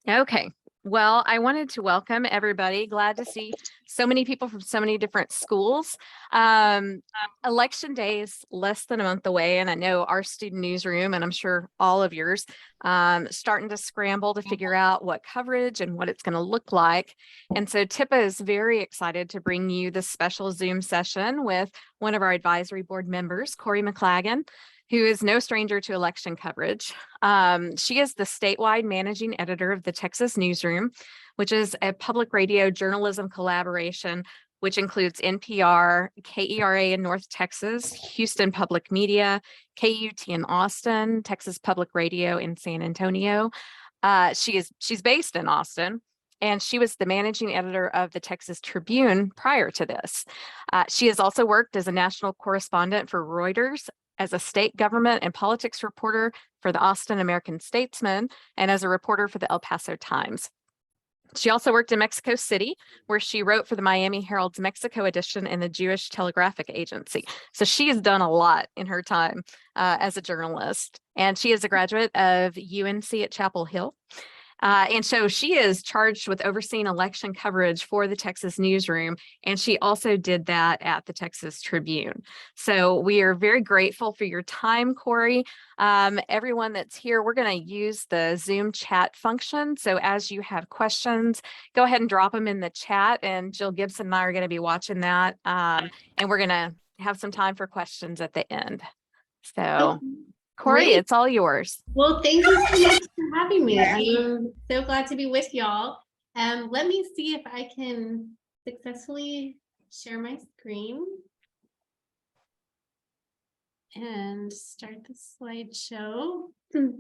Okay. Well, I wanted to welcome everybody. Glad to see so many people from so many different schools. Election day is less than a month away, and I know our student newsroom, and I'm sure all of yours, starting to scramble to figure out what coverage and what it's going to look like. And so TIPA is very excited to bring you this special Zoom session with one of our advisory board members, Corrie MacLaggan, who is no stranger to election coverage. She is the statewide managing editor of the Texas Newsroom, which is a public radio journalism collaboration, which includes NPR, KERA in North Texas, Houston Public Media, KUT in Austin, Texas Public Radio in San Antonio. She's based in Austin, and she was the managing editor of the Texas Tribune prior to this. She has also worked as a national correspondent for Reuters, as a state government and politics reporter for the Austin American-Statesman, and as a reporter for the El Paso Times. She also worked in Mexico City, where she wrote for the Miami Herald's Mexico edition and the Jewish Telegraphic Agency. So she has done a lot in her time as a journalist. And she is a graduate of UNC at Chapel Hill. And so she is charged with overseeing election coverage for the Texas Newsroom, and she also did that at the Texas Tribune. So we are very grateful for your time, Corrie. Everyone that's here, we're going to use the Zoom chat function. So as you have questions, go ahead and drop them in the chat, and Jill Gibson and I are going to be watching that. And we're going to have some time for questions at the end. So Corrie, Great. it's all yours. Well, thank you so much for having me. I'm so glad to be with y'all. Let me see if I can successfully share my screen and start the slideshow. Let's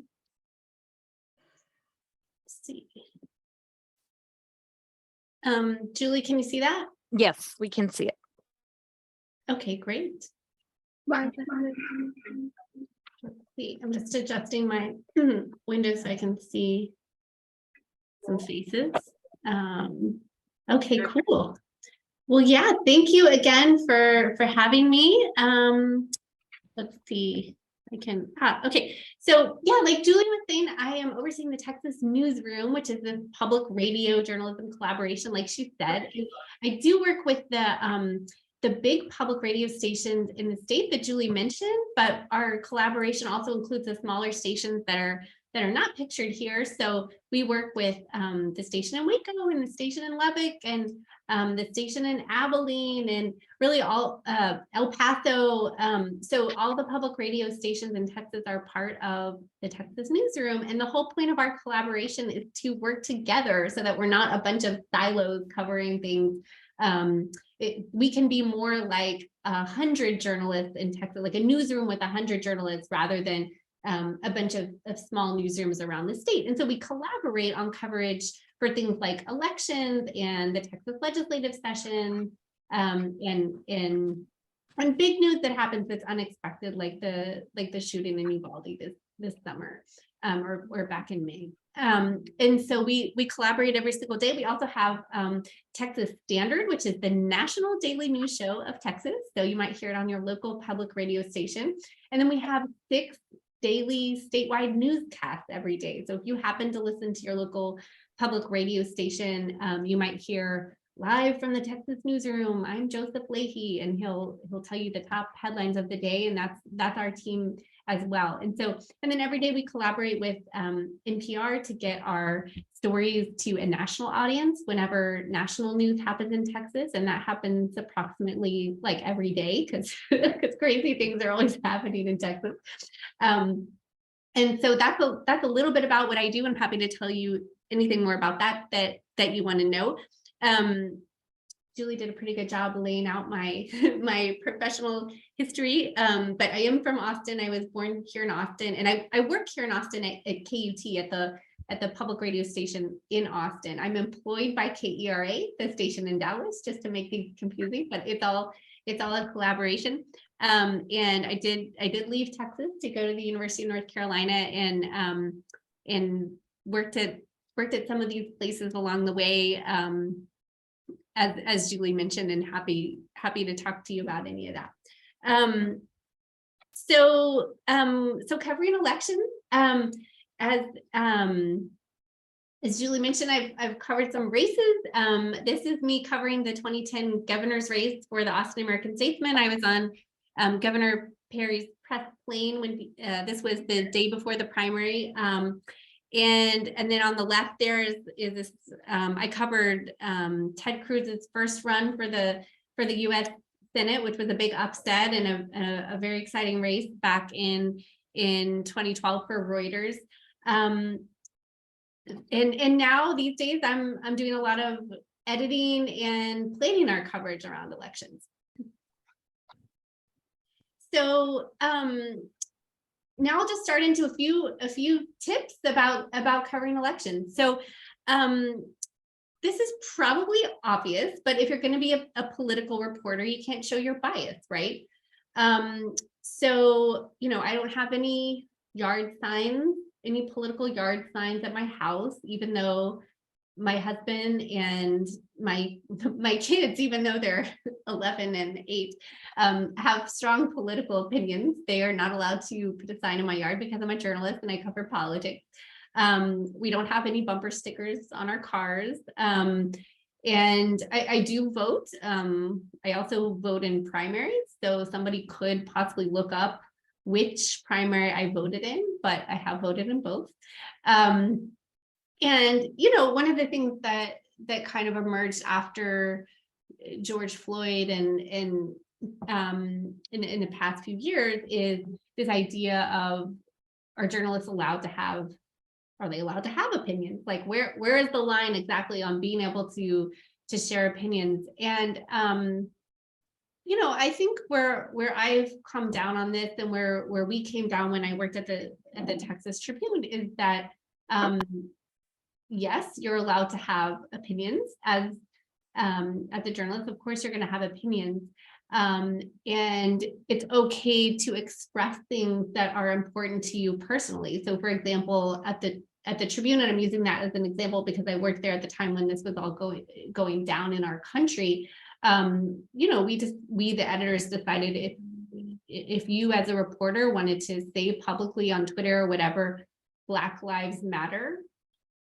see. Julie, can you see that? Yes, we can see it. Okay, great. Let's see, I'm just adjusting my window so I can see some faces. Okay, cool. Well, yeah, thank you again for having me. Let's see, I can, okay. So yeah, like Julie was saying, I am overseeing the Texas Newsroom, which is the public radio journalism collaboration, like she said. I do work with the big public radio stations in the state that Julie mentioned, but our collaboration also includes the smaller stations that are not pictured here. So we work with the station in Waco and the station in Lubbock and the station in Abilene and really all El Paso. So all the public radio stations in Texas are part of the Texas Newsroom. And the whole point of our collaboration is to work together so that we're not a bunch of silos covering things. We can be more like 100 journalists in Texas, like a newsroom with 100 journalists rather than a bunch of small newsrooms around the state. And so we collaborate on coverage for things like elections and the Texas legislative session and big news that happens that's unexpected, like the shooting in Uvalde this summer or back in May. And so we collaborate every single day. We also have Texas Standard, which is the national daily news show of Texas. So you might hear it on your local public radio station. And then we have 6 daily statewide newscasts every day. So if you happen to listen to your local public radio station, you might hear live from the Texas Newsroom. I'm Joseph Leahy, and he'll tell you the top headlines of the day, and that's our team as well. And then every day we collaborate with NPR to get our stories to a national audience whenever national news happens in Texas, and that happens approximately like every day because crazy things are always happening in Texas. And so that's a little bit about what I do. I'm happy to tell you anything more about that you want to know. Julie did a pretty good job laying out my my professional history, but I am from Austin. I was born here in Austin, and I work here in Austin at KUT at the public radio station in Austin. I'm employed by KERA, the station in Dallas, just to make things confusing, but it's all a collaboration. And I did leave Texas to go to the University of North Carolina and worked at some of these places along the way. As Julie mentioned, and happy to talk to you about any of that. So covering elections, as As Julie mentioned, I've covered some races. This is me covering the 2010 governor's race for the Austin American Statesman. I was on Governor Perry's press plane when this was the day before the primary. And then on the left there is this. I covered Ted Cruz's first run for the U.S. Senate, which was a big upset and a very exciting race back in 2012 for Reuters. And now these days I'm doing a lot of editing and planning our coverage around elections. So now I'll just start into a few tips about covering elections. So this is probably obvious, but if you're going to be a political reporter, you can't show your bias, right? So, you know, I don't have any yard signs, any political yard signs at my house, even though my husband and my kids, even though they're 11 and 8, have strong political opinions. They are not allowed to put a sign in my yard because I'm a journalist and I cover politics. We don't have any bumper stickers on our cars. And I do vote. I also vote in primaries. So somebody could possibly look up which primary I voted in, but I have voted in both. And, you know, one of the things that kind of emerged after George Floyd and in the past few years is this idea of, are journalists allowed to have, are they allowed to have opinions? Like where is the line exactly on being able to share opinions? And you know, I think where I've come down on this and where we came down when I worked at the Texas Tribune is that yes, you're allowed to have opinions as a journalist. Of course, you're going to have opinions, and it's okay to express things that are important to you personally. So, for example, at the Tribune, and I'm using that as an example because I worked there at the time when this was all going down in our country. You know, we the editors decided if you as a reporter wanted to say publicly on Twitter or whatever, Black Lives Matter,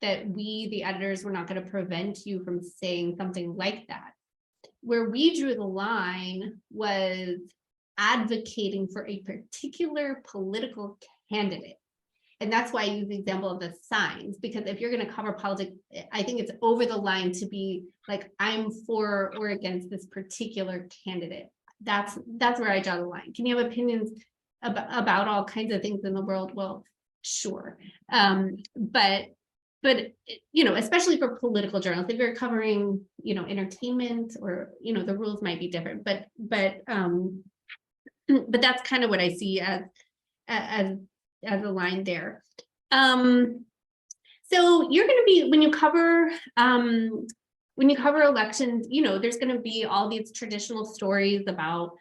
that we, the editors, were not going to prevent you from saying something like that. Where we drew the line was advocating for a particular political candidate. And that's why I use the example of the signs, because if you're going to cover politics, I think it's over the line to be like, I'm for or against this particular candidate. That's where I draw the line. Can you have opinions about all kinds of things in the world? Well, sure. But you know, especially for political journalists, if you're covering, you know, entertainment or, you know, the rules might be different, but that's kind of what I see as a line there. So you're going to be, when you cover elections, you know, there's going to be all these traditional stories about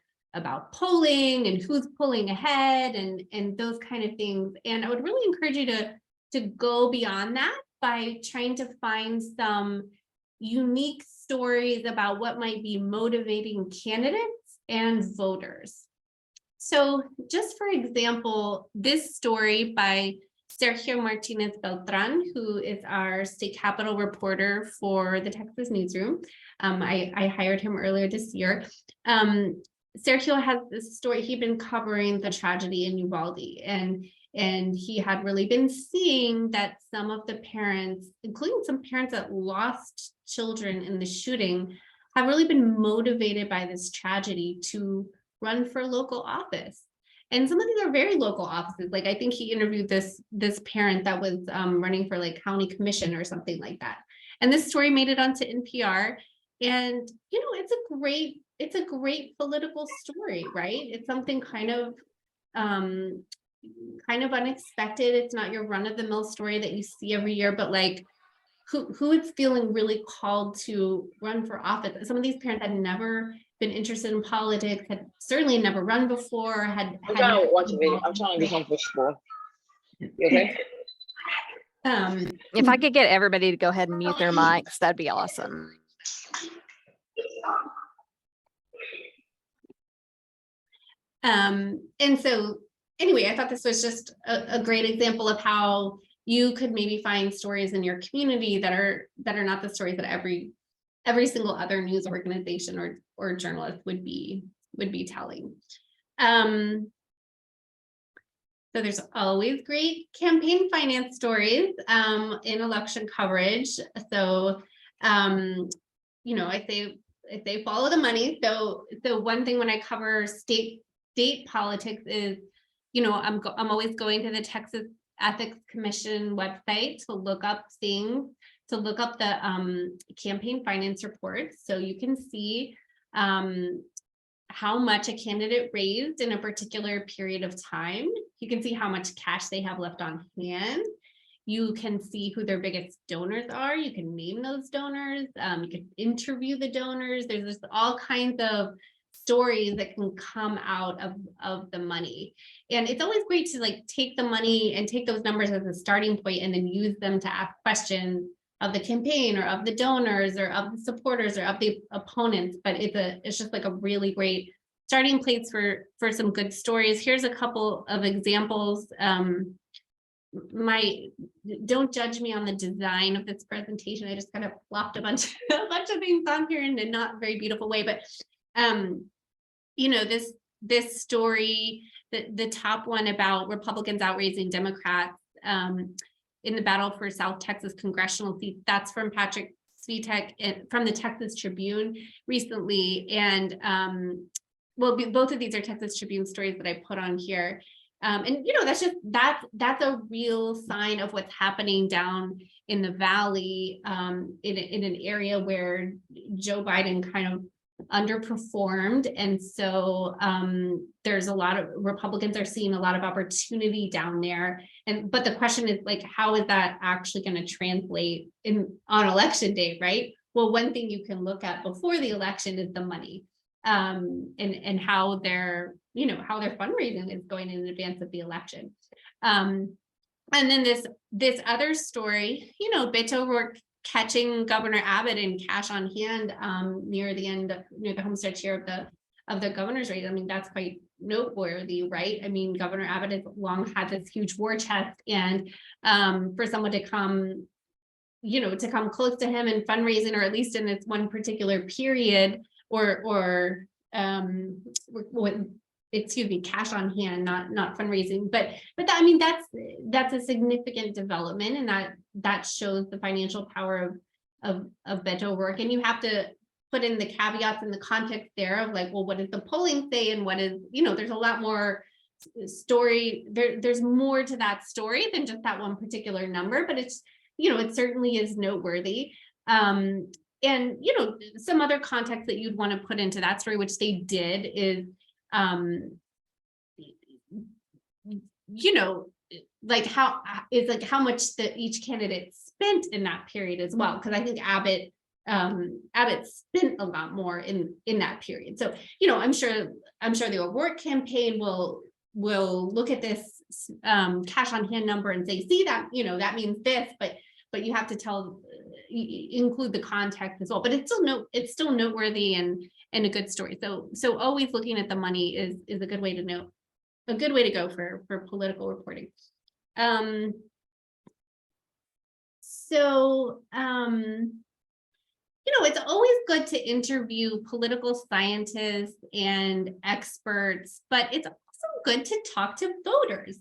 polling and who's pulling ahead and those kind of things. And I would really encourage you to go beyond that by trying to find some unique stories about what might be motivating candidates and voters. So just for example, this story by Sergio Martinez Beltran, who is our state capitol reporter for the Texas Newsroom. I hired him earlier this year. Sergio has this story. He'd been covering the tragedy in Uvalde, and he had really been seeing that some of the parents, including some parents that lost children in the shooting, have really been motivated by this tragedy to run for local office. And some of these are very local offices. Like I think he interviewed this parent that was running for like county commission or something like that. And this story made it onto NPR. And you know, it's a great political story, right? It's something kind of unexpected. It's not your run-of-the-mill story that you see every year, but like who is feeling really called to run for office. Some of these parents had never been interested in politics, had certainly never run before, I'm trying to watch a video. I'm trying to become for school. You okay? If I could get everybody to go ahead and mute their mics, that'd be awesome. And so anyway, I thought this was just a great example of how you could maybe find stories in your community that are not the stories that every single other news organization or journalist would be telling. So there's always great campaign finance stories in election coverage. So, you know, I say follow the money. So one thing when I cover state politics is, you know, I'm always going to the Texas Ethics Commission website to look up things, to look up the campaign finance reports, so you can see how much a candidate raised in a particular period of time. You can see how much cash they have left on hand. You can see who their biggest donors are. You can name those donors. You can interview the donors. There's just all kinds of stories that can come out of the money. And it's always great to like take the money and take those numbers as a starting point and then use them to ask questions of the campaign or of the donors or of the supporters or of the opponents. But it's just like a really great starting place for some good stories. Here's a couple of examples. Don't judge me on the design of this presentation. I just kind of plopped a bunch of things on here in a not very beautiful way, but you know, this story, the top one about Republicans outraising Democrats in the battle for South Texas congressional seats, that's from Patrick Svitek from the Texas Tribune recently. And well, both of these are Texas Tribune stories that I put on here. And you know, that's a real sign of what's happening down in the valley, in an area where Joe Biden kind of underperformed. And so there's a lot of Republicans are seeing a lot of opportunity down there. But the question is like, how is that actually going to translate on election day, right? Well, one thing you can look at before the election is the money, and how their fundraising is going in advance of the election. And then this other story, you know, Beto O'Rourke catching Governor Abbott in cash on hand near the home stretch here of the governor's race. I mean, that's quite noteworthy, right? I mean, Governor Abbott has long had this huge war chest, and for someone to come close to him in fundraising, or at least in this one particular period, or cash on hand, not fundraising, but that, I mean, that's a significant development, and that shows the financial power of Beto O'Rourke. And you have to put in the caveats and the context there of like, well, what does the polling say, and what is, you know, there's a lot more story there's more to that story than just that one particular number, but it's, you know, it certainly is noteworthy. And you know, some other context that you'd want to put into that story, which they did, is you know, like how much each candidate spent in that period as well, because I think Abbott spent a lot more in that period. So, you know, I'm sure the O'Rourke campaign will look at this cash on hand number and say, see, that, you know, that means this, but you have to include the context as well. But it's still noteworthy and a good story. So always looking at the money is a good way to know, a good way to go for political reporting. You know, it's always good to interview political scientists and experts, but it's also good to talk to voters.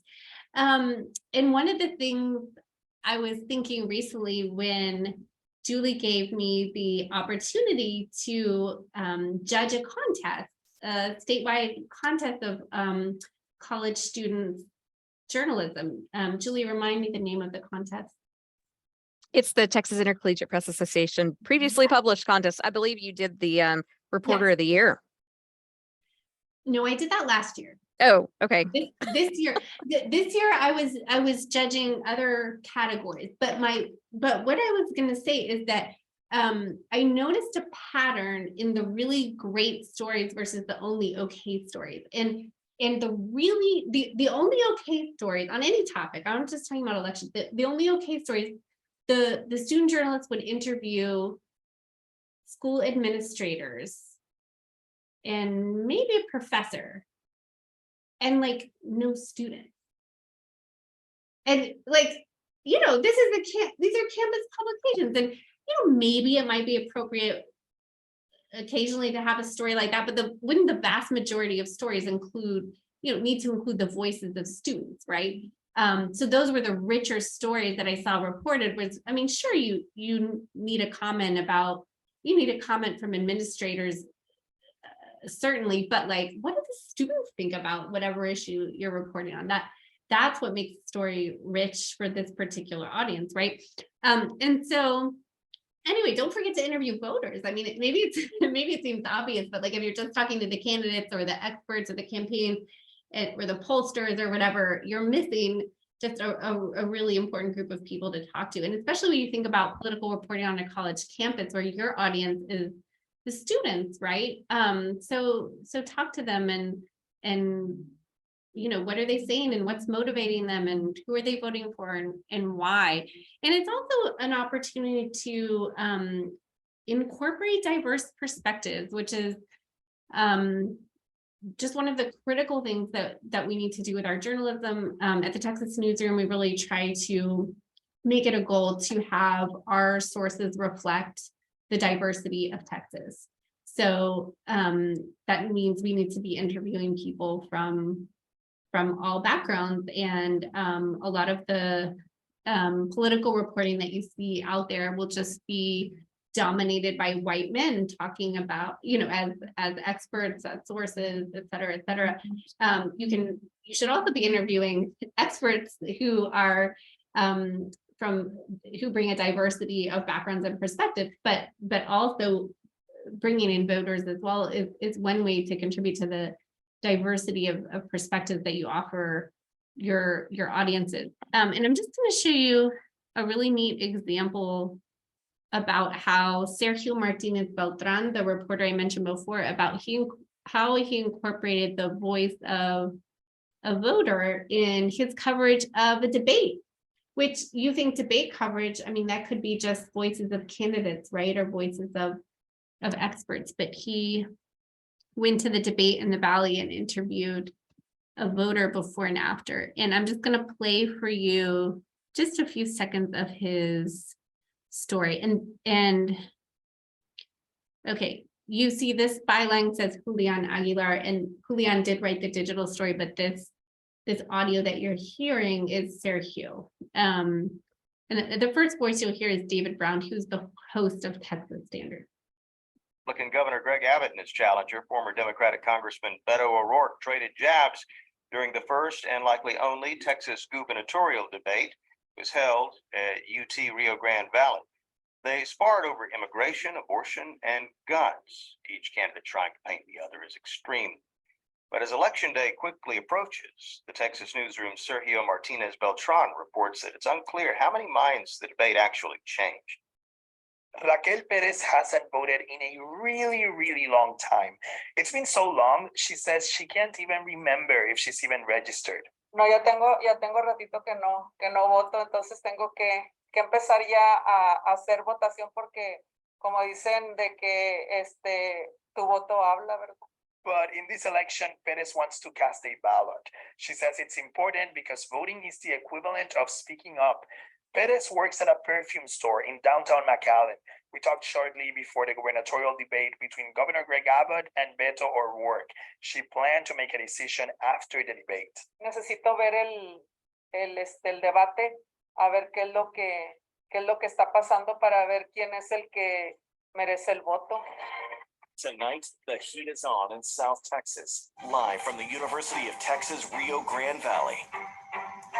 And one of the things I was thinking recently when Julie gave me the opportunity to judge a contest, a statewide contest of college students journalism. Julie, remind me the name of the contest. It's the Texas Intercollegiate Press Association previously published contest. I believe you did the Reporter of the Year. No, I did that last year. Oh, okay. This year I was judging other categories, but what I was going to say is that I noticed a pattern in the really great stories versus the only okay stories, and the only okay stories on any topic. I'm just talking about elections. The only okay stories, the student journalists would interview school administrators and maybe a professor, and like no students. And like, you know, these are campus publications, and maybe it might be appropriate occasionally to have a story like that, but wouldn't the vast majority of stories include, need to include the voices of students, right? So those were the richer stories that I saw reported. Was, I mean, sure, you need a comment from administrators, certainly, but like, what do the students think about whatever issue you're reporting on? That's what makes the story rich for this particular audience, right? And so anyway, don't forget to interview voters. I mean, maybe it seems obvious, but like if you're just talking to the candidates or the experts or the campaign or the pollsters or whatever, you're missing just a really important group of people to talk to. And especially when you think about political reporting on a college campus where your audience is the students, right? So talk to them and what are they saying and what's motivating them and who are they voting for and why. And it's also an opportunity to incorporate diverse perspectives, which is just one of the critical things that we need to do with our journalism. At the Texas Newsroom, we really try to make it a goal to have our sources reflect the diversity of Texas. So that means we need to be interviewing people from all backgrounds, and a lot of the political reporting that you see out there will just be dominated by white men talking about, as experts, as sources, et cetera, et cetera. You should also be interviewing experts who are who bring a diversity of backgrounds and perspectives, but also bringing in voters as well is one way to contribute to the diversity of perspectives that you offer your audiences. And I'm just going to show you a really neat example about how Sergio Martinez Beltran, the reporter I mentioned before, about how he incorporated the voice of a voter in his coverage of a debate, which you think debate coverage, I mean, that could be just voices of candidates, right? Or voices of experts, but he went to the debate in the Valley and interviewed a voter before and after. And I'm just going to play for you just a few seconds of his story. And okay, you see this byline says Julian Aguilar, and Julian did write the digital story, but this audio that you're hearing is Sergio. And the first voice you'll hear is David Brown, who's the host of Texas Standard. Republican Governor Greg Abbott and his challenger, former Democratic Congressman Beto O'Rourke, traded jabs during the first and likely only Texas gubernatorial debate. It was held at UT Rio Grande Valley. They sparred over immigration, abortion, and guns, each candidate trying to paint the other as extreme. But as Election Day quickly approaches, the Texas Newsroom's Sergio Martinez Beltran reports that it's unclear how many minds the debate actually changed. Raquel Perez hasn't voted in a really, really long time. It's been so long, she says she can't even remember if she's even registered. No, ya tengo ratito que no voto, entonces tengo que empezar ya a hacer votación porque como dicen de que tu voto habla, ¿verdad? But in this election, Perez wants to cast a ballot. She says it's important because voting is the equivalent of speaking up. Perez works at a perfume store in downtown McAllen. We talked shortly before the gubernatorial debate between Governor Greg Abbott and Beto O'Rourke. She planned to make a decision after the debate. Necesito ver el debate, a ver qué es lo que está pasando para ver quién es el que merece el voto. Tonight, the heat is on in South Texas, live from the University of Texas, Rio Grande Valley.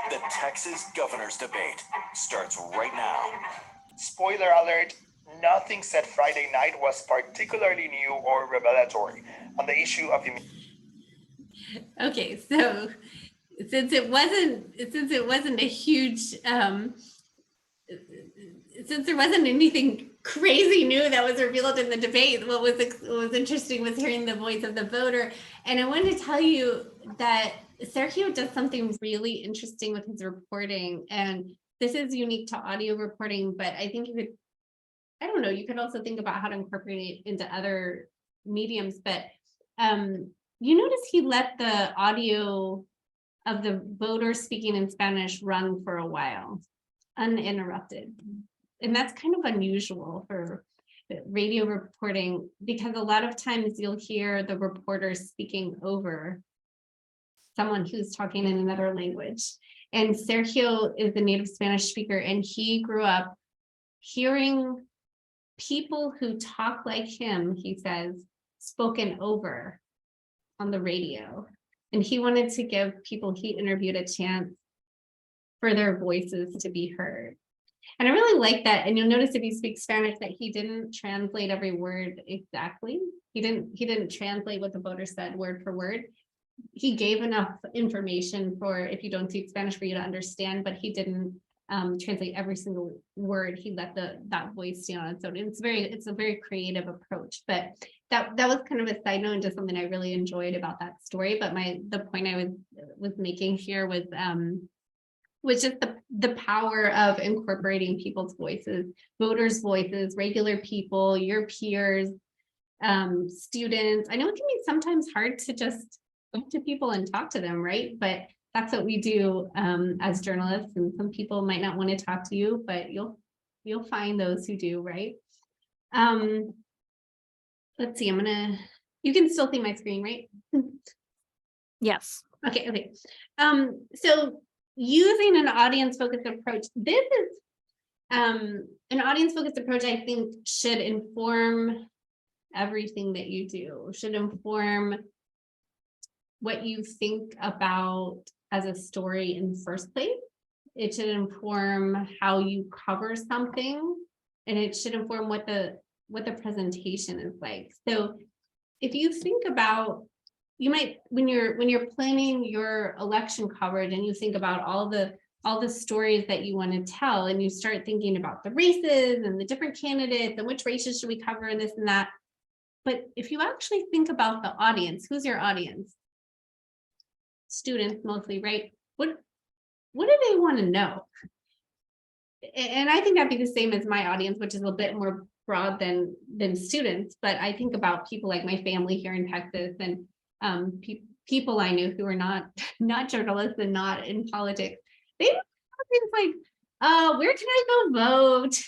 The Texas Governor's Debate starts right now. Spoiler alert, nothing said Friday night was particularly new or revelatory on the issue of Okay, so since it wasn't a huge since there wasn't anything crazy new that was revealed in the debate, what was interesting was hearing the voice of the voter. And I wanted to tell you that Sergio does something really interesting with his reporting, and this is unique to audio reporting, but I think you could also think about how to incorporate it into other mediums. But you notice he let the audio of the voter speaking in Spanish run for a while. uninterrupted. And that's kind of unusual for radio reporting, because a lot of times you'll hear the reporters speaking over someone who's talking in another language. And Sergio is a native Spanish speaker, and he grew up hearing people who talk like him, he says, spoken over on the radio. And he wanted to give people he interviewed a chance for their voices to be heard. And I really like that. And you'll notice if you speak Spanish that he didn't translate every word exactly. He didn't translate what the voter said word for word. He gave enough information for, if you don't speak Spanish, for you to understand, but he didn't translate every single word. He let that voice stand on its own. It's a very creative approach. But that was kind of a side note and just something I really enjoyed about that story. But the point I was making here was just the power of incorporating people's voices, voters' voices, regular people, your peers, students. I know it can be sometimes hard to just go to people and talk to them, right? But that's what we do as journalists, and some people might not want to talk to you, but you'll find those who do, right? Let's see, you can still see my screen, right? Yes. Okay. So using an audience-focused approach, this is an audience-focused approach, I think, should inform everything that you do, should inform what you think about as a story in the first place. It should inform how you cover something, and it should inform what the presentation is like. So if you think about, you might, when you're planning your election coverage and you think about all the stories that you want to tell, and you start thinking about the races and the different candidates and which races should we cover and this and that. But if you actually think about the audience, who's your audience? Students mostly, right? What do they want to know? And I think that'd be the same as my audience, which is a bit more broad than students. But I think about people like my family here in Texas, and people I knew who are not journalists and not in politics. They things like, where can I go vote?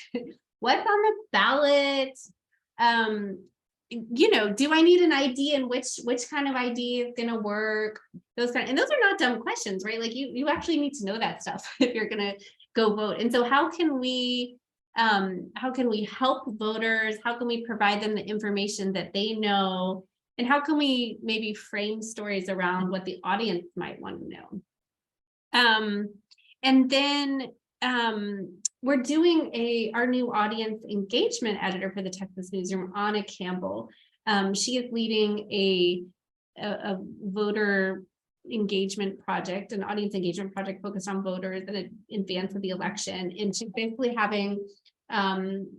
What's on the ballot? Do I need an ID, and which kind of ID is gonna work? And those are not dumb questions, right? Like you actually need to know that stuff if you're gonna go vote. And so how can we help voters? How can we provide them the information that they know? And how can we maybe frame stories around what the audience might want to know? And then we're doing our new audience engagement editor for the Texas Newsroom, Anna Campbell. She is leading a voter engagement project, an audience engagement project focused on voters in advance of the election. And she's basically having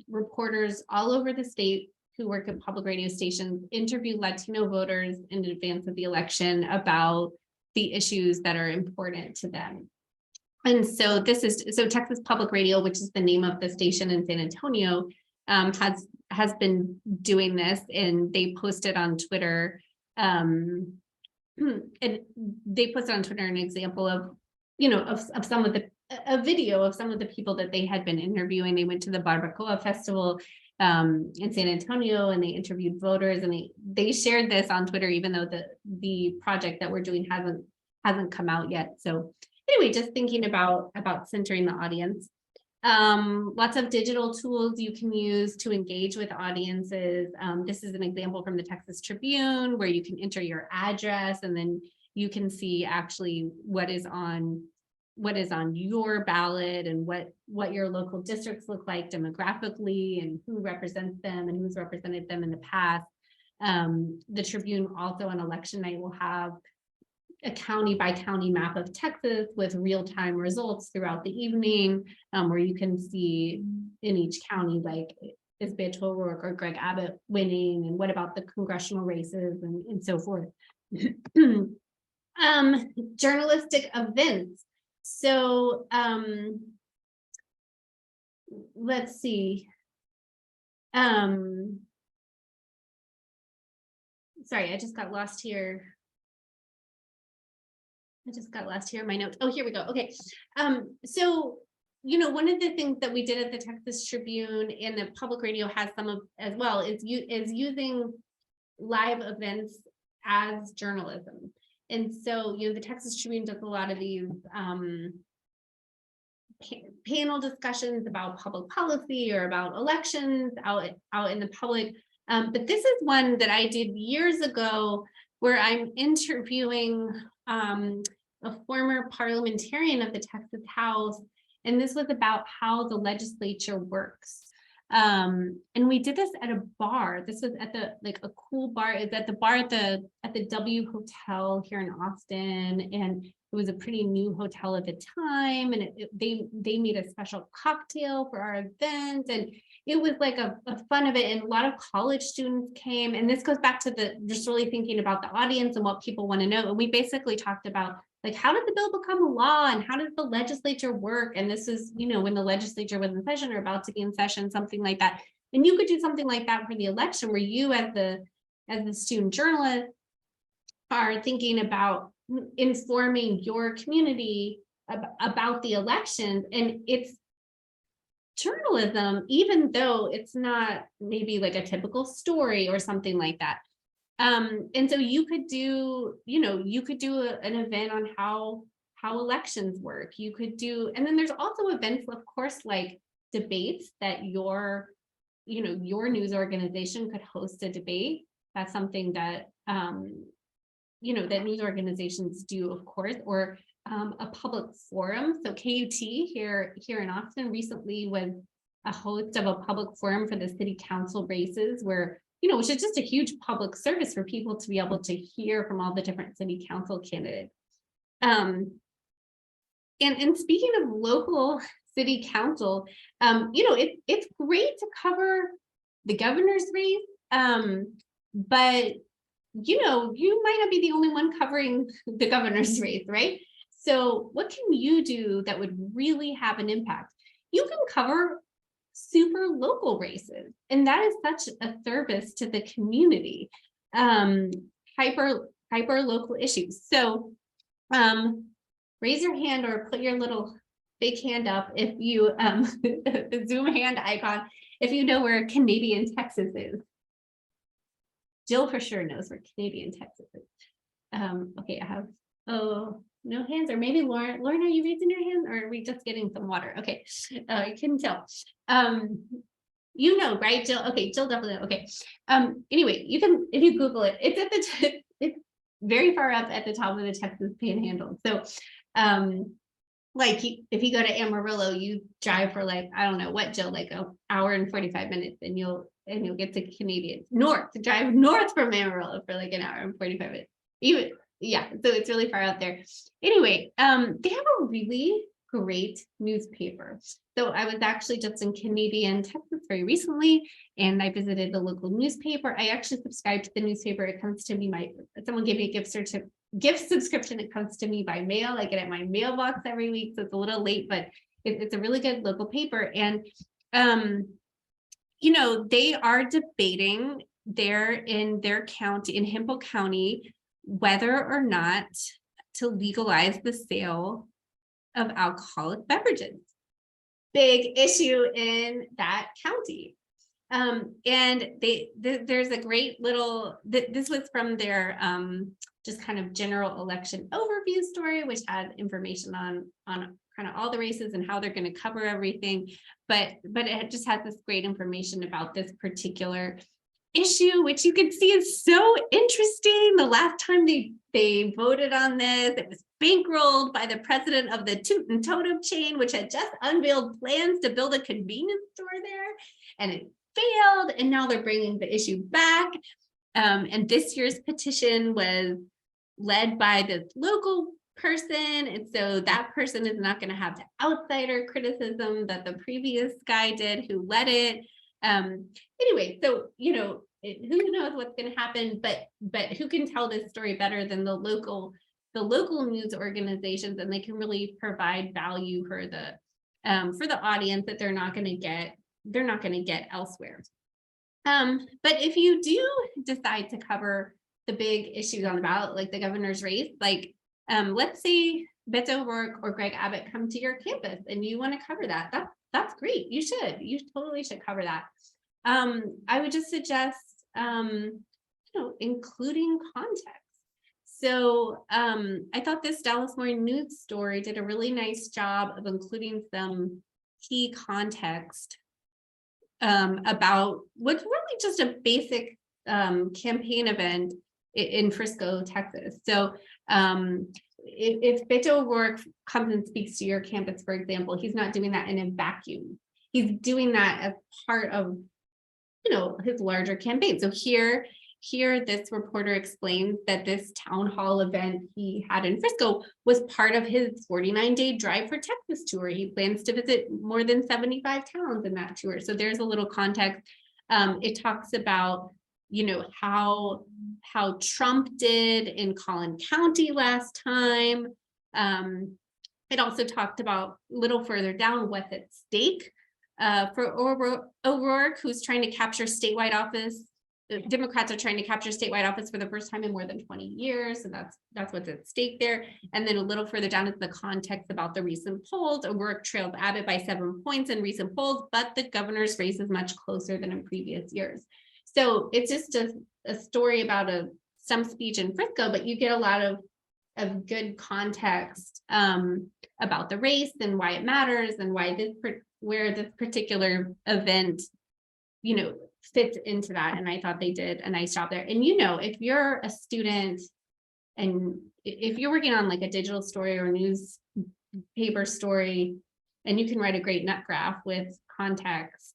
reporters all over the state who work at public radio stations interview Latino voters in advance of the election about the issues that are important to them. And so Texas Public Radio, which is the name of the station in San Antonio, has been doing this, and they posted on Twitter. And they posted on Twitter an example of some of a video of some of the people that they had been interviewing. They went to the Barbacoa Festival in San Antonio, and they interviewed voters, and they shared this on Twitter, even though the project that we're doing hasn't come out yet. So anyway, just thinking about centering the audience. Lots of digital tools you can use to engage with audiences. This is an example from the Texas Tribune, where you can enter your address, and then you can see actually what is on your ballot, and what your local districts look like demographically, and who represents them and who's represented them in the past. The Tribune also on election night will have a county by county map of Texas with real-time results throughout the evening, where you can see in each county, like, is Beto O'Rourke or Greg Abbott winning, and what about the congressional races, and so forth. Journalistic events. So let's see. Sorry, I just got lost here. In my notes. Oh, here we go. Okay. So one of the things that we did at the Texas Tribune and the public radio has some of as well is using live events as journalism. And so, the Texas Tribune does a lot of these panel discussions about public policy or about elections out in the public. But this is one that I did years ago where I'm interviewing a former parliamentarian of the Texas House. And this was about how the legislature works. And we did this at a bar. This was at a cool bar. It's at the bar at the W Hotel here in Austin. And it was a pretty new hotel at the time. And they made a special cocktail for our event. And it was like a fun of it. And a lot of college students came. And this goes back to just really thinking about the audience and what people want to know. And we basically talked about, like, how did the bill become a law and how does the legislature work? And this is, when the legislature was in session or about to be in session, something like that. And you could do something like that for the election where you as the student journalist are thinking about informing your community about the election. And it's journalism, even though it's not maybe like a typical story or something like that. And so you could do, an event on how elections work. You could do, and then there's also events, of course, like debates that your news organization could host a debate. That's something that, that news organizations do, of course, or a public forum. So KUT here in Austin recently was a host of a public forum for the city council races where, which is just a huge public service for people to be able to hear from all the different city council candidates. And speaking of local city council, it's great to cover the governor's race, but you might not be the only one covering the governor's race, right? So what can you do that would really have an impact? You can cover super local races, and that is such a service to the community. Hyper local issues. So raise your hand or put your little big hand up if you the Zoom hand icon if you know where Canadian Texas is. Jill for sure knows where Canadian Texas is. Okay, I have no hands, or maybe Lauren. Lauren, are you raising your hand, or are we just getting some water? Okay, I couldn't tell. Right, Jill? Okay, Jill definitely. Okay. Anyway, you can, if you Google it, it's at it's very far up at the top of the Texas Panhandle. So, if you go to Amarillo, you drive for I don't know what, Jill, like an hour and 45 minutes, and you'll get to Canadian drive north from Amarillo for like an hour and 45 minutes. Yeah, so it's really far out there. Anyway, they have a really great newspaper. So I was actually just in Canadian Texas very recently, and I visited the local newspaper. I actually subscribed to the newspaper. It comes to me, someone gave me a gift subscription. It comes to me by mail. I get it in my mailbox every week, so it's a little late, but it's a really good local paper. And they are debating there in their county, in Hemphill County, whether or not to legalize the sale of alcoholic beverages. Big issue in that county. And there's a great little, this was from their just kind of general election overview story, which had information on kind of all the races and how they're going to cover everything. But it just has this great information about this particular issue, which you can see is so interesting. The last time they voted on this, it was bankrolled by the president of the Toot and Totem chain, which had just unveiled plans to build a convenience store there, and it failed. And now they're bringing the issue back. And this year's petition was led by this local person, and so that person is not going to have the outsider criticism that the previous guy did who led it. Anyway, so who knows what's going to happen, but who can tell this story better than the local news organizations, and they can really provide value for the audience that they're not going to get elsewhere. But if you do decide to cover the big issues on the ballot, like the governor's race, let's say Beto O'Rourke or Greg Abbott come to your campus and you want to cover that, that's great. You totally should cover that. I would just suggest, including context. So I thought this Dallas Morning News story did a really nice job of including some key context about what's really just a basic campaign event in Frisco, Texas. So if Beto O'Rourke comes and speaks to your campus, for example, he's not doing that in a vacuum. He's doing that as part of, his larger campaign. So here, this reporter explains that this town hall event he had in Frisco was part of his 49-day Drive for Texas tour. He plans to visit more than 75 towns in that tour. So there's a little context. It talks about, how Trump did in Collin County last time. It also talked about a little further down what's at stake for O'Rourke, who's trying to capture statewide office. Democrats are trying to capture statewide office for the first time in more than 20 years. So that's what's at stake there. And then a little further down is the context about the recent polls. O'Rourke trailed Abbott by 7 points in recent polls, but the governor's race is much closer than in previous years. So it's just a story about some speech in Frisco, but you get a lot of good context about the race and why it matters and why where this particular event, fits into that. And I thought they did a nice job there. And, if you're a student and if you're working on like a digital story or newspaper story, and you can write a great nut graph with context,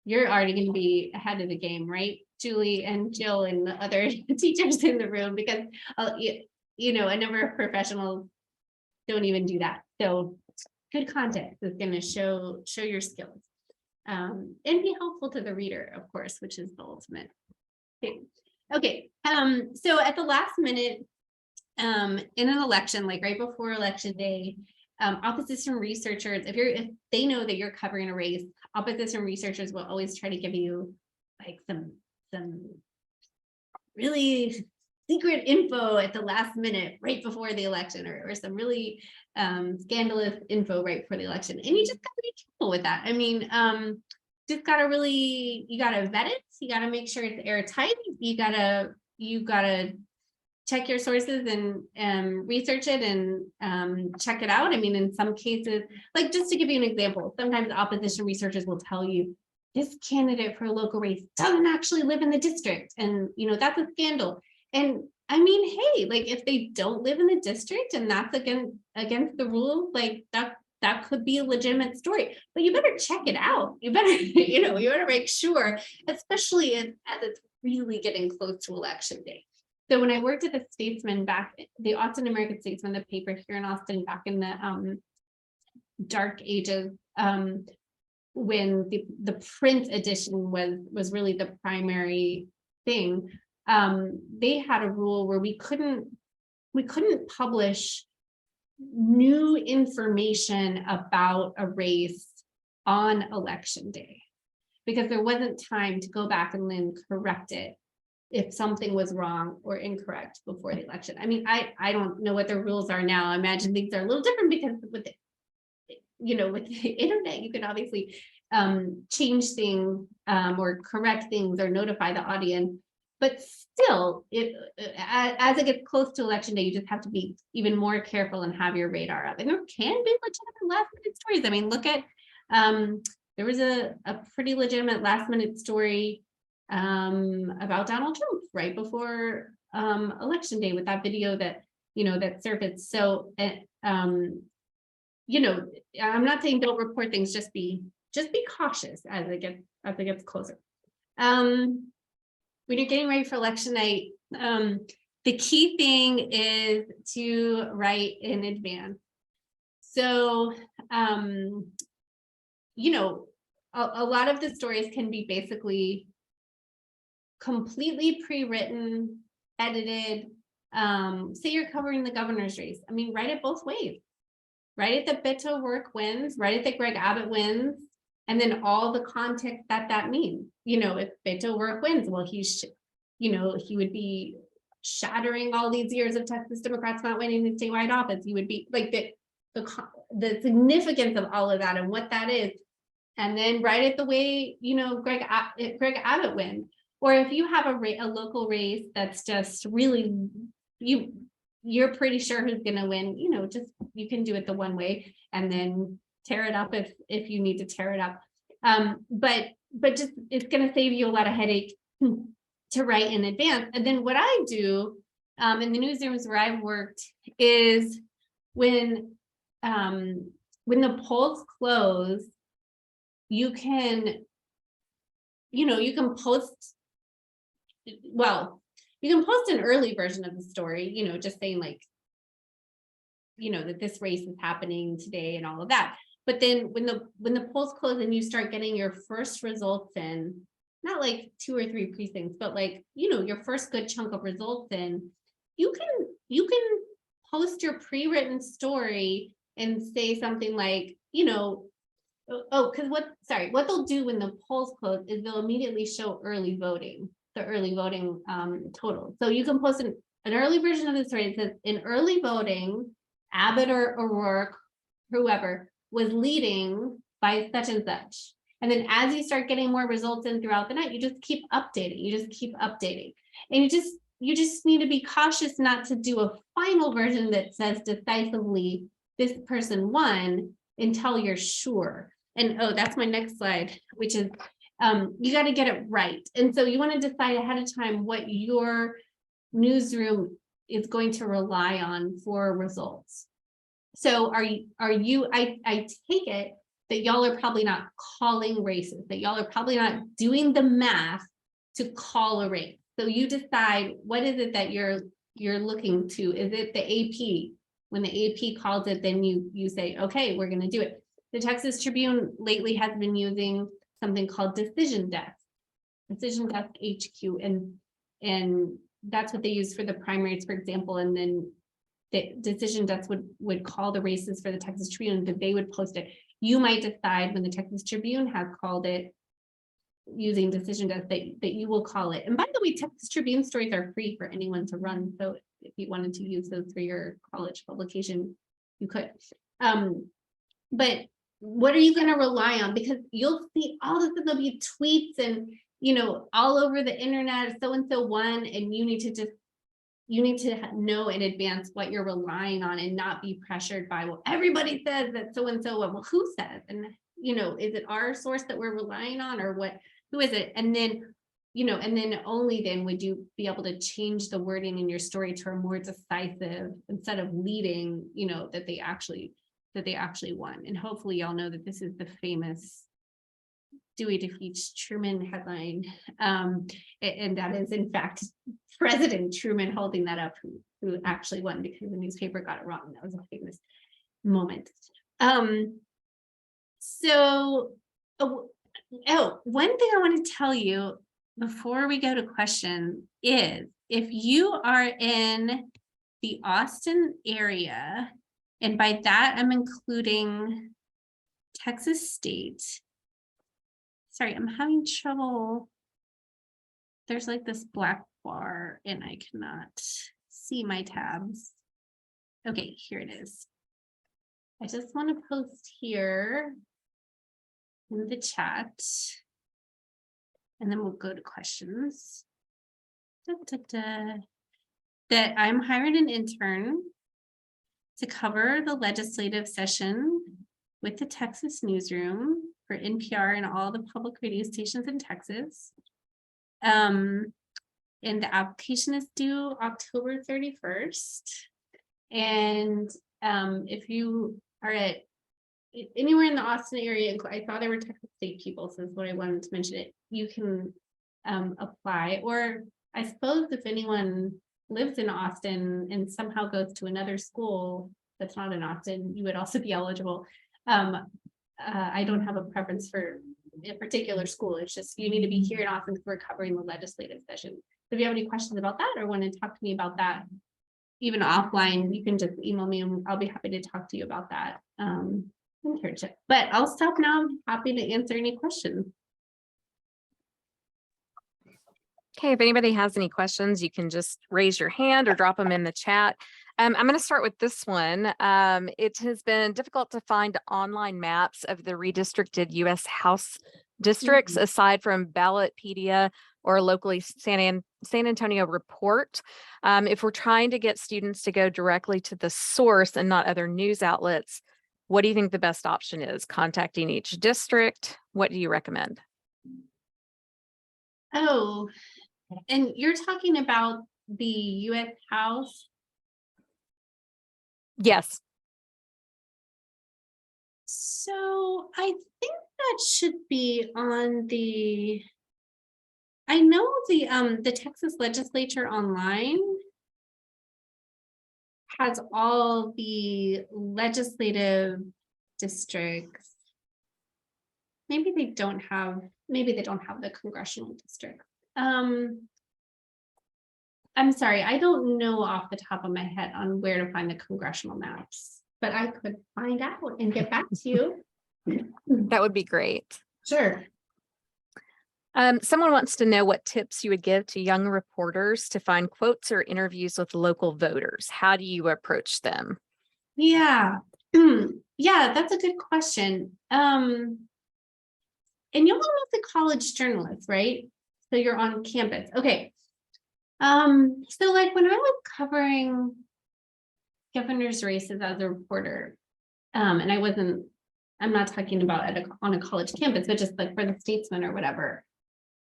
you're already going to be ahead of the game, right? Julie and Jill and the other teachers in the room, because, a number of professionals don't even do that. So good context is going to show your skills. And be helpful to the reader, of course, which is the ultimate thing. Okay, so at the last minute, in an election, like right before election day, opposition researchers, if they know that you're covering a race, opposition researchers will always try to give you like some really secret info at the last minute right before the election, or some really scandalous info right before the election, and you just gotta be careful with that. I mean, just gotta you gotta vet it, you gotta make sure it's airtight, you gotta check your sources and research it and check it out. I mean, in some cases, like just to give you an example, sometimes opposition researchers will tell you this candidate for a local race doesn't actually live in the district, and that's a scandal. And I mean, hey, like if they don't live in the district and that's against the rules, like that could be a legitimate story, but you better check it out. You better, you better make sure, especially as it's really getting close to election day. So when I worked at the Statesman the Austin American Statesman, the paper here in Austin back in the dark ages, when the print edition was really the primary thing, they had a rule where we couldn't publish new information about a race on election day because there wasn't time to go back and then correct it if something was wrong or incorrect before the election. I mean, I don't know what the rules are now. I imagine things are a little different because with the internet, you can obviously change things or correct things or notify the audience. But still, as it gets close to election day, you just have to be even more careful and have your radar up. And there can be legitimate last minute stories. I mean, look at, there was a pretty legitimate last minute story about Donald Trump right before election day with that video that, that surfaced. So, I'm not saying don't report things, just be cautious as it gets closer. When you're getting ready for election night, the key thing is to write in advance. So, a lot of the stories can be basically completely pre-written, edited. Say you're covering the governor's race. I mean, write it both ways. Write it that Beto O'Rourke wins, write it that Greg Abbott wins, and then all the context that means. If Beto O'Rourke wins, well, he would be shattering all these years of Texas Democrats not winning the statewide office. You would be like the significance of all of that and what that is. And then write it the way, you know, Greg Abbott wins. Or if you have a local race that's just really, you're pretty sure who's going to win, you know, just, you can do it the one way and then tear it up if you need to tear it up. But just, it's going to save you a lot of headache to write in advance. And then what I do in the newsrooms where I've worked is when the polls close, you can post, well, you can post an early version of the story, you know, just saying like, you know, that this race is happening today and all of that. But then when the polls close and you start getting your first results in, not like 2 or 3 precincts, but like, you know, your first good chunk of results in, you can post your pre-written story and say something like, you know, because what they'll do when the polls close is they'll immediately show early voting, the early voting total. So you can post an early version of the story that says in early voting, Abbott or O'Rourke, whoever, was leading by such and such. And then as you start getting more results in throughout the night, you just keep updating. And you just need to be cautious not to do a final version that says decisively this person won until you're sure. And oh, that's my next slide, which is you got to get it right. And so you want to decide ahead of time what your newsroom is going to rely on for results. So I take it that y'all are probably not calling races, that y'all are probably not doing the math to call a race. So you decide what is it that you're looking to. Is it the AP? When the AP calls it, then you say, okay, we're going to do it. The Texas Tribune lately has been using something called Decision Desk HQ, and that's what they use for the primaries, for example. And then the Decision Desk would call the races for the Texas Tribune, that they would post it. You might decide when the Texas Tribune has called it using Decision Desk that you will call it. And by the way, Texas Tribune stories are free for anyone to run. So if you wanted to use those for your college publication, you could. But what are you going to rely on? Because you'll see all this, there'll be tweets and, you know, all over the internet, so-and-so won, and you need to know in advance what you're relying on and not be pressured by, well, everybody says that so-and-so, well, who says? And, you know, is it our source that we're relying on, or who is it? And then, you know, and then only then would you be able to change the wording in your story to a more decisive, instead of leading, you know, that they actually won. And hopefully y'all know that this is the famous Dewey defeats Truman headline. And that is in fact President Truman holding that up, who actually won because the newspaper got it wrong. That was a famous moment. So one thing I want to tell you before we go to question is, if you are in the Austin area, and by that I'm including Texas State. Sorry, I'm having trouble. There's like this black bar and I cannot see my tabs. Okay, here it is. I just want to post here in the chat, and then we'll go to questions. That I'm hiring an intern to cover the legislative session with the Texas Newsroom for NPR and all the public radio stations in Texas. And the application is due October 31st. And if you are at anywhere in the Austin area, I thought there were Texas State people, so that's what I wanted to mention it. You can apply, or I suppose if anyone lives in Austin and somehow goes to another school that's not in Austin, you would also be eligible. I don't have a preference for a particular school. It's just you need to be here in Austin because we're covering the legislative session. So if you have any questions about that or want to talk to me about that, even offline, you can just email me and I'll be happy to talk to you about that. Internship. But I'll stop now. I'm happy to answer any questions. Okay, if anybody has any questions, you can just raise your hand or drop them in the chat. I'm going to start with this one. It has been difficult to find online maps of the redistricted U.S. House districts aside from Ballotpedia or locally San Antonio Report. If we're trying to get students to go directly to the source and not other news outlets, what do you think the best option is? Contacting each district? What do you recommend? Oh, and you're talking about the U.S. House? Yes. So I think that should be on the, I know the Texas Legislature online has all the legislative districts. Maybe they don't have the congressional district. I'm sorry, I don't know off the top of my head on where to find the congressional maps, but I could find out and get back to you. That would be great. Sure. Someone wants to know what tips you would give to young reporters to find quotes or interviews with local voters. How do you approach them? Yeah. Yeah, that's a good question. And you're one of the college journalists, right? So you're on campus. Okay. So like when I was covering governor's races as a reporter, and I'm not talking about on a college campus, but just like for the Statesman or whatever,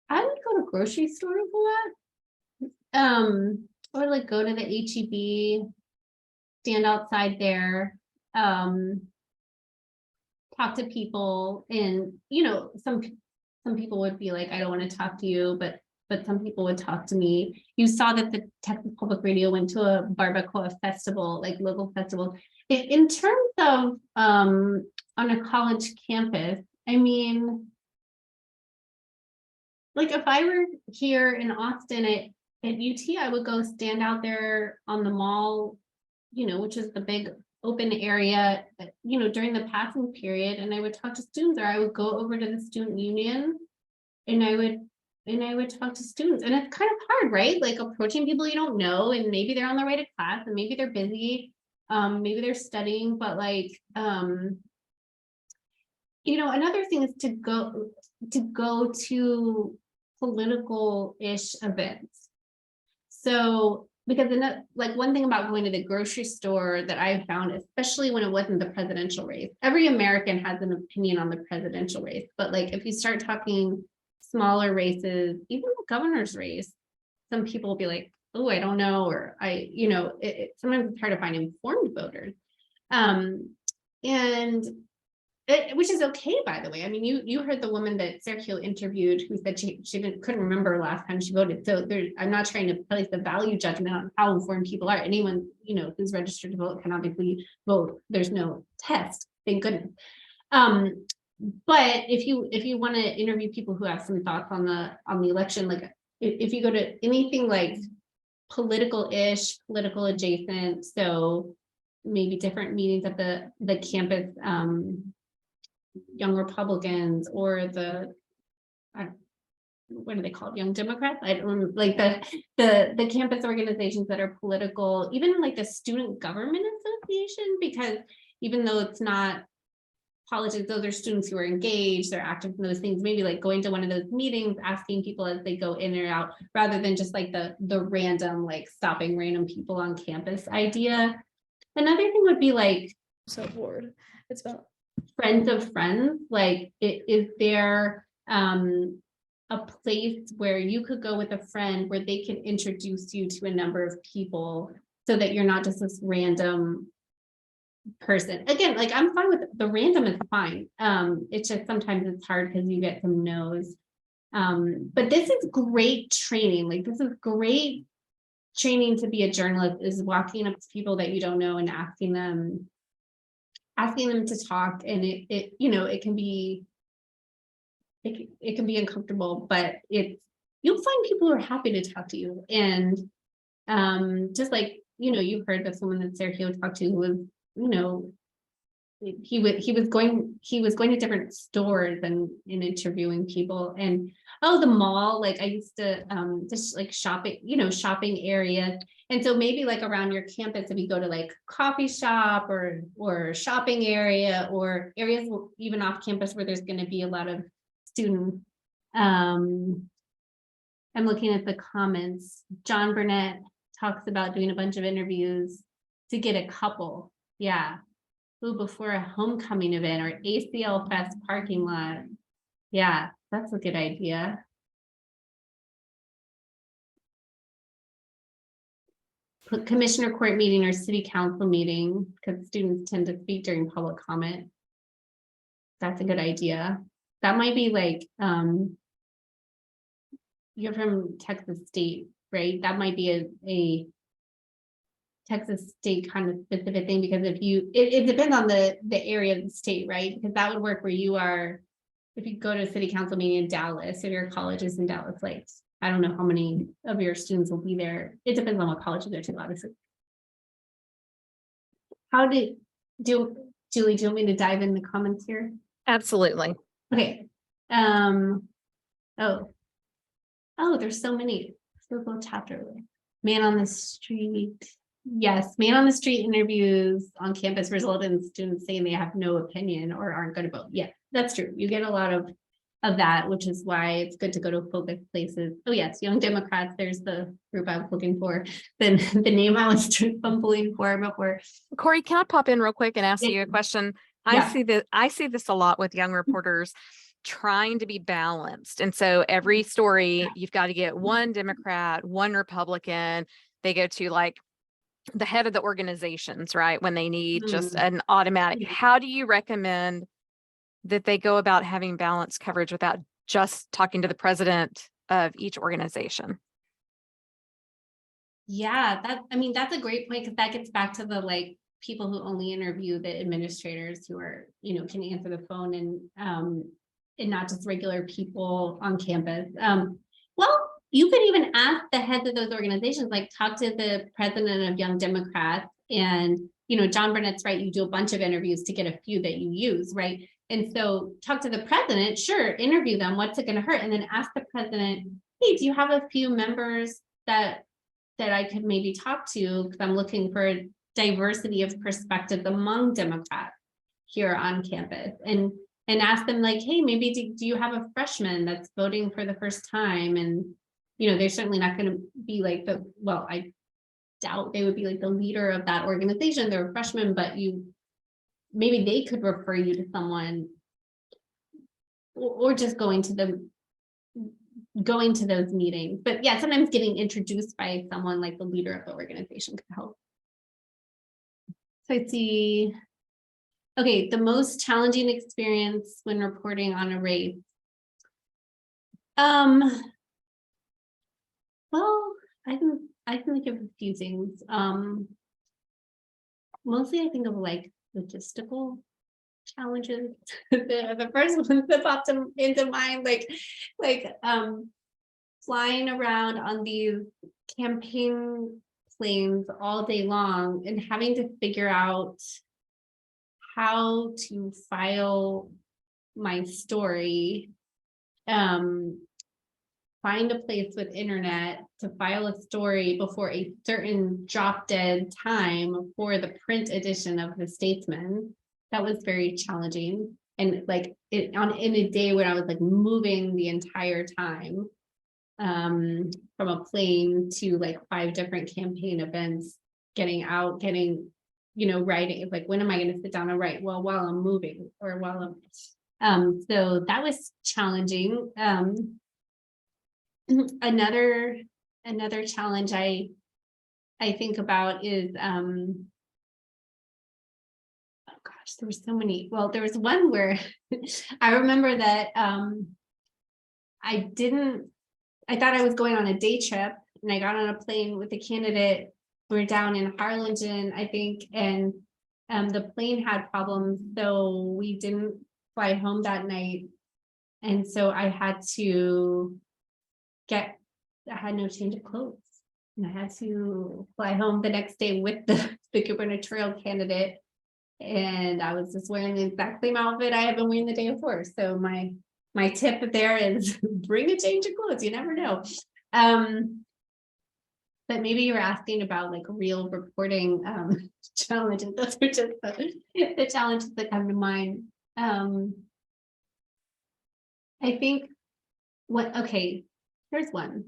I would go to grocery stores a lot. Or like go to the HEB, stand outside there, talk to people, and some people would be like, I don't want to talk to you, but some people would talk to me. You saw that the Texas Public Radio went to a barbacoa festival, like local festival. In terms of on a college campus, I mean, like if I were here in Austin at UT, I would go stand out there on the mall, which is the big open area, during the passing period, and I would talk to students, or I would go over to the student union and I would talk to students. And it's kind of hard, right? Like approaching people you don't know, and maybe they're on their way to class and maybe they're busy, maybe they're studying, but like another thing is to go to political-ish events. So because like one thing about going to the grocery store that I found, especially when it wasn't the presidential race, every American has an opinion on the presidential race, but like if you start talking smaller races, even the governor's race, some people will be like, oh, I don't know, or sometimes it's hard to find informed voters, which is okay, by the way. I mean, you heard the woman that Sergio interviewed who said she couldn't remember last time she voted. So I'm not trying to place the value judgment on how informed people are. Anyone who's registered to vote can obviously vote. There's no test, thank goodness. But if you want to interview people who have some thoughts on the election, like if you go to anything like political-ish, political adjacent, so maybe different meetings at the campus, Young Republicans, or what are they called? Young Democrats? I don't remember, like the campus organizations that are political, even like the Student Government Association, because even though it's not politics, those are students who are engaged, they're active in those things, maybe like going to one of those meetings, asking people as they go in or out, rather than just like the random, like stopping random people on campus idea. Another thing would be like, so bored. It's about friends of friends. Like, is there a place where you could go with a friend where they can introduce you to a number of people so that you're not just this random person? Again, like I'm fine with the random is fine. It's just sometimes it's hard because you get some no's. But this is great training. Like this is great training to be a journalist, is walking up to people that you don't know and asking them to talk. And it can be uncomfortable, but you'll find people who are happy to talk to you. And just like you've heard this woman that Sergio talked to who was he was going to different stores and interviewing people, and the mall, like I used to just like shopping, shopping areas. And so maybe like around your campus, if you go to like coffee shop or shopping area, or areas even off campus where there's going to be a lot of students. I'm looking at the comments. John Burnett talks about doing a bunch of interviews to get a couple. Yeah. Ooh, before a homecoming event or ACL Fest parking lot. Yeah, that's a good idea. Put commissioner court meeting or city council meeting, because students tend to speak during public comment. That's a good idea. That might be like, you're from Texas State, right? That might be a Texas State kind of specific thing, because if you, it depends on the area of the state, right? Because that would work where you are, if you go to a city council meeting in Dallas, if your college is in Dallas, like, I don't know how many of your students will be there. It depends on what college they're to, obviously. Julie, do you want me to dive in the comments here? Absolutely. Okay. There's so many. So go chapter. Man on the street. Yes, man on the street interviews on campus result in students saying they have no opinion or aren't going to vote. Yeah, that's true. You get a lot of that, which is why it's good to go to focus places. Oh yes, Young Democrats. There's the group I was looking for. Then the name I was fumbling for before. Corey, can I pop in real quick and ask you a question? Yeah. I see this a lot with young reporters trying to be balanced. And so every story, you've got to get one Democrat, one Republican. They go to like the head of the organizations, right? When they need just an automatic. How do you recommend that they go about having balanced coverage without just talking to the president of each organization? Yeah, that's a great point, because that gets back to the like people who only interview the administrators who are, can answer the phone, and not just regular people on campus. Well, you could even ask the heads of those organizations, like talk to the president of Young Democrats, and John Burnett's right, you do a bunch of interviews to get a few that you use, right? And so talk to the president, sure, interview them, what's it going to hurt? And then ask the president, hey, do you have a few members that I could maybe talk to, because I'm looking for a diversity of perspectives among Democrats here on campus, and ask them like, hey, maybe do you have a freshman that's voting for the first time? And they're certainly not going to be like I doubt they would be like the leader of that organization. They're a freshman, but maybe they could refer you to someone, or just going to those meetings. But yeah, sometimes getting introduced by someone like the leader of the organization could help. So I see, okay, the most challenging experience when reporting on a race. Well, I can think of a few things. Mostly I think of like logistical challenges. the first ones that popped into mind, like flying around on these campaign planes all day long and having to figure out how to file my story, find a place with internet to file a story before a certain drop dead time for the print edition of the Statesman. That was very challenging. And like in a day when I was like moving the entire time from a plane to like 5 different campaign events, getting out, writing, like, when am I going to sit down and write? Well, while I'm moving, or while I'm, so that was challenging. Another challenge I think about is, oh gosh, there were so many. Well, there was one where I remember that I thought I was going on a day trip, and I got on a plane with a candidate. We're down in Harlingen, I think, and the plane had problems, so we didn't fly home that night. And so I had no change of clothes, and I had to fly home the next day with the gubernatorial candidate. And I was just wearing the exact same outfit I had been wearing the day before. So my tip there is bring a change of clothes. You never know. But maybe you were asking about like real reporting challenges. Those are just the challenges that come to mind. I think here's one.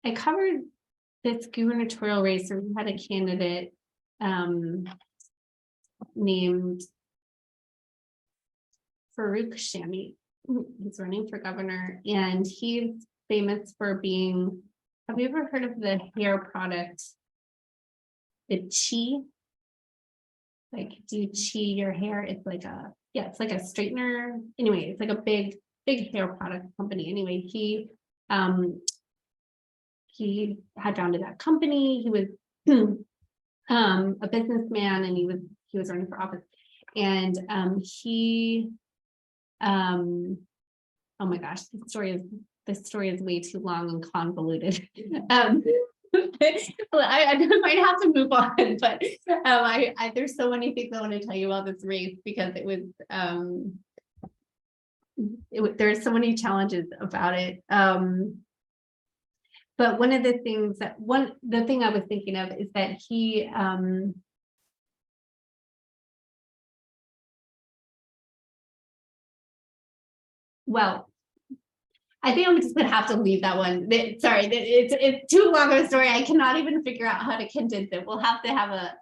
I covered this gubernatorial race where we had a candidate named Farouk Shami. He's running for governor, and he's famous for being, have you ever heard of the hair product, the Chi? Like, do you Chi your hair? It's like a, yeah, it's like a straightener. Anyway, it's like a big hair product company. Anyway, he had founded that company. He was a businessman, and he was running for office. And oh my gosh, this story is way too long and convoluted. Well, I might have to move on, but there's so many things I want to tell you about this race, because it was there's so many challenges about it. But one of the things the thing I was thinking of is that he well, I think I'm just gonna have to leave that one. Sorry, it's too long of a story. I cannot even figure out how to condense it. We'll have to have a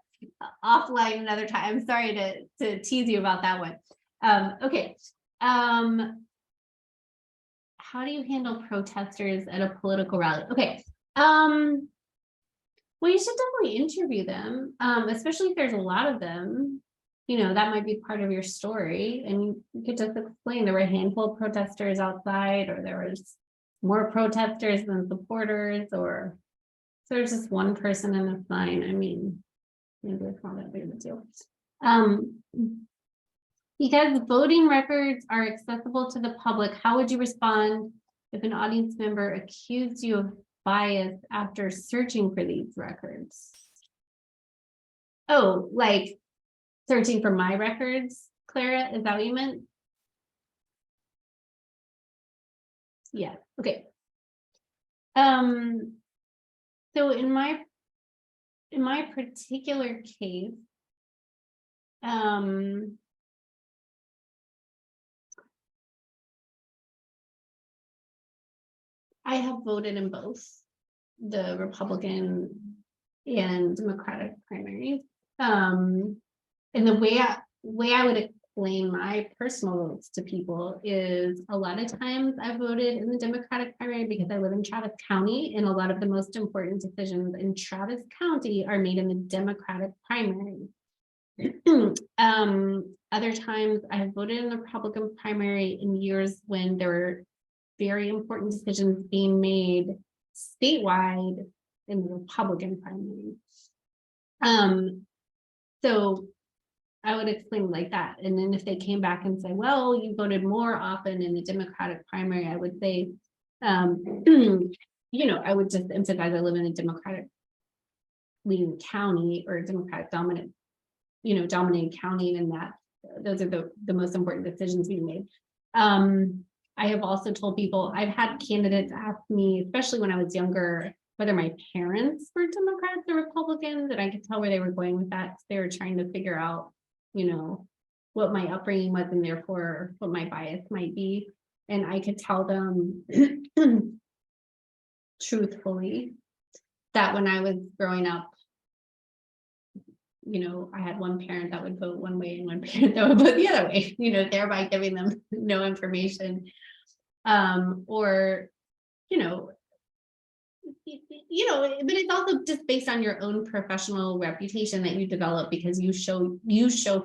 offline another time. I'm sorry to tease you about that one. Okay. How do you handle protesters at a political rally? Okay. Well, you should definitely interview them, especially if there's a lot of them. You know, that might be part of your story, and you could just explain there were a handful of protesters outside, or there was more protesters than supporters, or so there's just one person in a sign. I mean, maybe it's not that big of a deal. Because voting records are accessible to the public, how would you respond if an audience member accused you of bias after searching for these records? Oh, like searching for my records, Clara, is that what you meant? Yeah, okay. So in my particular case, I have voted in both the Republican and Democratic primaries. And the way I would explain my personal votes to people is a lot of times I voted in the Democratic primary because I live in Travis County, and a lot of the most important decisions in Travis County are made in the Democratic primary. Other times I have voted in the Republican primary in years when there were very important decisions being made statewide in the Republican primary. So I would explain like that. And then if they came back and say, well, you voted more often in the Democratic primary, I would say, you know, I would just emphasize I live in a Democratic leading county, or Democratic dominant, you know, dominated county, and that those are the most important decisions being made. I have also told people, I've had candidates ask me, especially when I was younger, whether my parents were Democrats or Republicans, and I could tell where they were going with that. They were trying to figure out, you know, what my upbringing was, and therefore what my bias might be. And I could tell them truthfully that when I was growing up, you know, I had one parent that would vote one way and one parent that would vote the other way, you know, thereby giving them no information. Or, you know, but it's also just based on your own professional reputation that you develop, because you show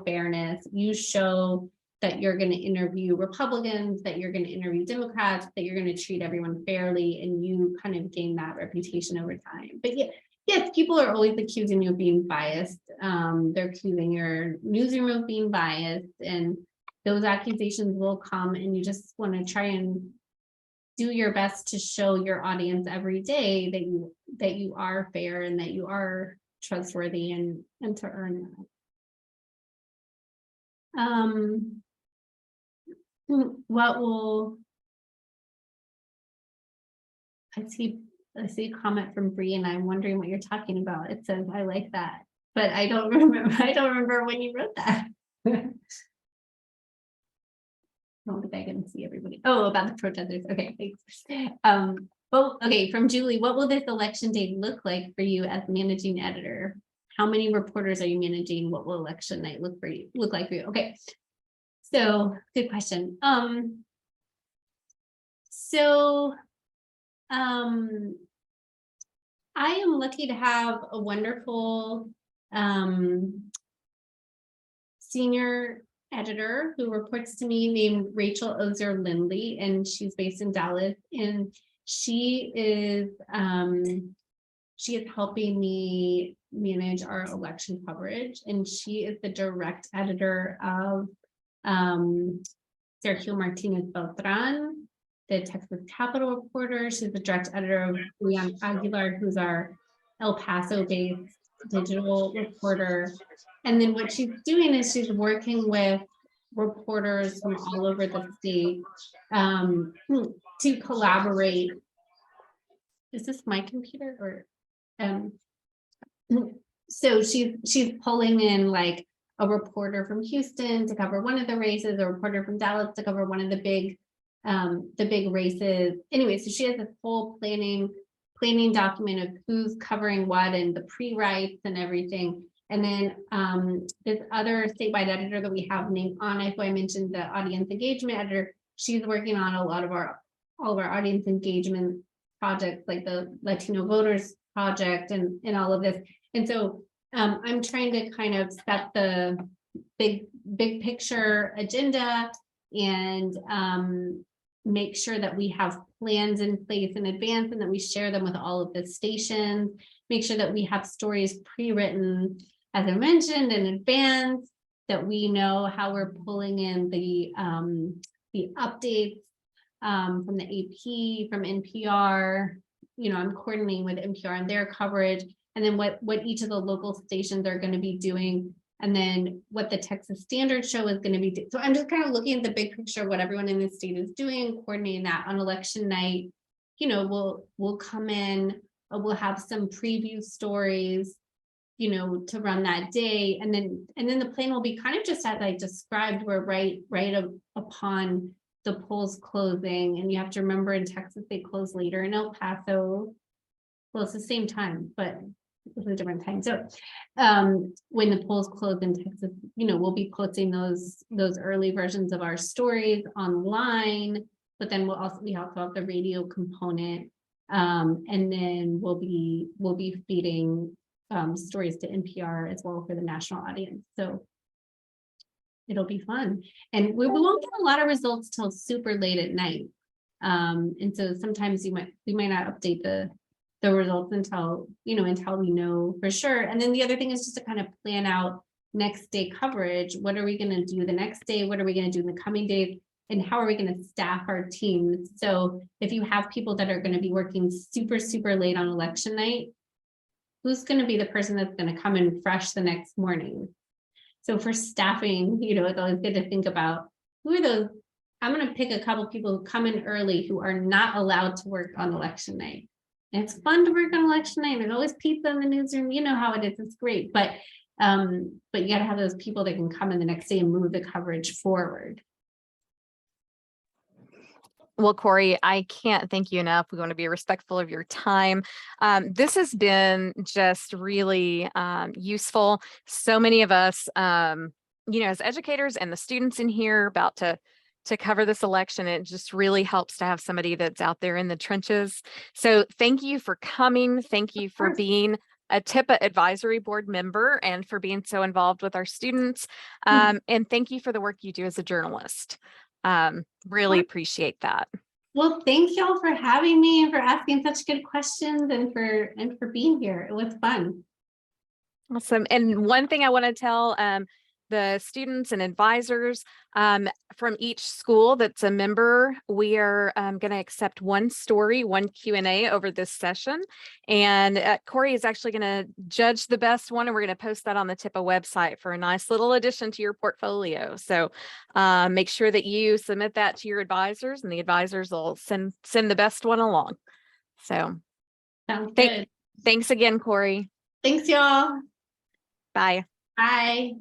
fairness, you show that you're going to interview Republicans, that you're going to interview Democrats, that you're going to treat everyone fairly, and you kind of gain that reputation over time. But yeah, yes, people are always accusing you of being biased. They're accusing your newsroom of being biased, and those accusations will come, and you just want to try and do your best to show your audience every day that you are fair and that you are trustworthy, and to earn that. What will, I see a comment from Bree, and I'm wondering what you're talking about. It says, I like that, but I don't remember when you wrote that. I don't think I can see everybody. Oh, about the protesters. Okay, thanks. Well, okay, from Julie, what will this election day look like for you as managing editor? How many reporters are you managing? What will election night look like for you? Okay, so good question. I am lucky to have a wonderful senior editor who reports to me named Rachel Ozer Lindley, and she's based in Dallas, and she is helping me manage our election coverage, and she is the direct editor of Sergio Martinez Beltran, the Texas Capitol reporter. She's the direct editor of Leon Aguilar, who's our El Paso-based digital reporter. And then what she's doing is she's working with reporters from all over the state to collaborate. Is this my computer or? So she's pulling in like a reporter from Houston to cover one of the races, a reporter from Dallas to cover one of the big races. Anyway, so she has this whole planning document of who's covering what and the pre-writes and everything. And then this other statewide editor that we have named Anna, who I mentioned, the audience engagement editor, she's working on all of our audience engagement projects, like the Latino Voters Project and all of this. And so I'm trying to kind of set the big picture agenda and make sure that we have plans in place in advance and that we share them with all of the stations, make sure that we have stories pre-written, as I mentioned, in advance, that we know how we're pulling in the updates from the AP, from NPR. You know, I'm coordinating with NPR and their coverage, and then what each of the local stations are going to be doing, and then what the Texas Standard Show is going to be doing. So I'm just kind of looking at the big picture of what everyone in the state is doing, coordinating that on election night. You know, we'll come in, we'll have some preview stories, you know, to run that day, and then the plan will be kind of just as I described. We're right upon the polls closing, and you have to remember in Texas they close later. In El Paso, well, it's the same time, but it's a different time. So when the polls close in Texas, you know, we'll be posting those early versions of our stories online, but then we also have the radio component, and then we'll be feeding stories to NPR as well for the national audience. So it'll be fun, and we won't get a lot of results till super late at night, and so sometimes we might not update the results until we know for sure. And then the other thing is just to kind of plan out next day coverage. What are we going to do the next day? What are we going to do in the coming days? And how are we going to staff our teams? So if you have people that are going to be working super late on election night, who's going to be the person that's going to come in fresh the next morning? So for staffing, you know, it's always good to think about who are those. I'm going to pick a couple people who come in early who are not allowed to work on election night. And it's fun to work on election night. There's always pizza in the newsroom. You know how it is. It's great. But you got to have those people that can come in the next day and move the coverage forward. Well, Corrie, I can't thank you enough. We want to be respectful of your time. This has been just really useful. So many of us, you know, as educators and the students in here about to cover this election, it just really helps to have somebody that's out there in the trenches. So thank you for coming. Thank you for being a TIPA Advisory Board member and for being so involved with our students. And thank you for the work you do as a journalist. Really appreciate that. Well, thank y'all for having me and for asking such good questions and for being here. It was fun. Awesome. And one thing I want to tell the students and advisors from each school that's a member. We are going to accept one story, one Q&A over this session. And Corrie is actually going to judge the best one, and we're going to post that on the TIPA website for a nice little addition to your portfolio. So make sure that you submit that to your advisors, and the advisors will send the best one along. So Sounds good. thanks again, Corrie. Thanks, y'all. Bye. Bye.